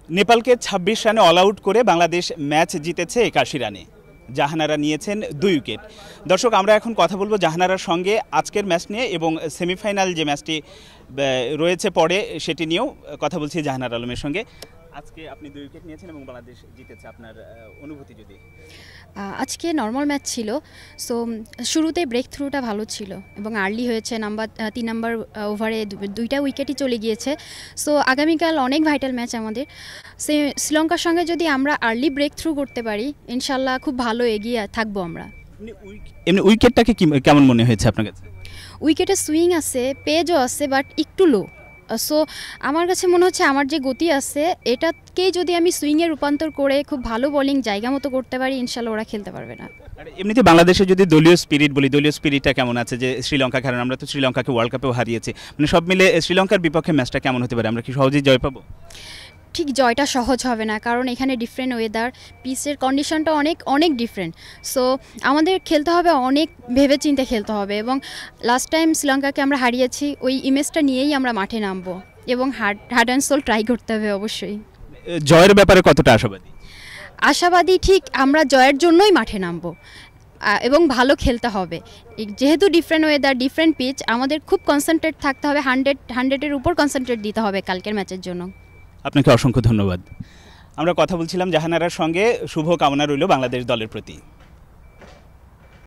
নেপালকে ২৬ রানে all out করে Bangladesh match জিতেছে ৮১ রানে। জাহানারা নিয়েছেন ২ উইকেট। দর্শক, আমরা এখন কথা বলবো জাহানারার সঙ্গে আজকের ম্যাচ নিয়ে এবং সেমিফাইনাল যে ম্যাচটি রয়েছে পরে সেটি নিয়েও কথা বলছি জাহানারা আলমের সঙ্গে। আজকে আপনি ২ উইকেট নিয়েছেন এবং বাংলাদেশ জিতেছে, আপনার অনুভূতি যদি? আজকে নর্মাল ম্যাচ ছিল, সো শুরুতে ব্রেক থ্রুটা ভালো ছিল এবং আর্লি হয়েছে। ৩ নাম্বার ওভারে 2টা উইকেটই চলে গিয়েছে। সো আগামীকাল অনেক ভাইটাল ম্যাচ আমাদের। শ্রীলঙ্কার সঙ্গে যদি আমরা আর্লি ব্রেক থ্রু করতে পারি, ইনশাল্লাহ খুব ভালো এগিয়ে থাকবো আমরা। এমনি উইকেটটাকে কেমন মনে হয়েছে আপনার কাছে? উইকেটে সুইং আছে, পেজও আছে, বাট একটু লো। সো আমার কাছে মনে হচ্ছে আমার যে গতি আছে এটাকেই যদি আমি সুইংয়ে রূপান্তর করে খুব ভালো বোলিং জায়গা মতো করতে পারি, ইনশাল্লাহ ওরা খেলতে পারবে না। এমনিতে বাংলাদেশে যদি দলীয় স্পিরিট বলি, দলীয় স্পিরিটটা কেমন আছে? যে শ্রীলঙ্কা, কারণ আমরা তো শ্রীলঙ্কাকে ওয়ার্ল্ড কাপেও হারিয়েছি, মানে সব মিলে শ্রীলঙ্কার বিপক্ষে ম্যাচটা কেমন হতে পারে? আমরা কি সহজেই জয় পাবো? ঠিক জয়টা সহজ হবে না, কারণ এখানে ডিফারেন্ট ওয়েদার, পিচের কন্ডিশনটা অনেক ডিফারেন্ট। সো আমাদের খেলতে হবে, অনেক ভেবেচিন্তে খেলতে হবে এবং লাস্ট টাইম শ্রীলঙ্কাকে আমরা হারিয়েছি, ওই ইমেজটা নিয়েই আমরা মাঠে নামবো এবং হার্ড অ্যান্ড সোল ট্রাই করতে হবে অবশ্যই। জয়ের ব্যাপারে কতটা আশাবাদী? ঠিক আমরা জয়ের জন্যই মাঠে নামবো এবং ভালো খেলতে হবে। যেহেতু ডিফারেন্ট ওয়েদার, ডিফারেন্ট পিচ, আমাদের খুব কনসেন্ট্রেট থাকতে হবে, 100-এর উপর কনসেন্ট্রেট দিতে হবে কালকের ম্যাচের জন্য। আপনাকে অসংখ্য ধন্যবাদ। আমরা কথা বলছিলাম জাহানারার সঙ্গে। শুভ কামনা রইল বাংলাদেশ দলের প্রতি।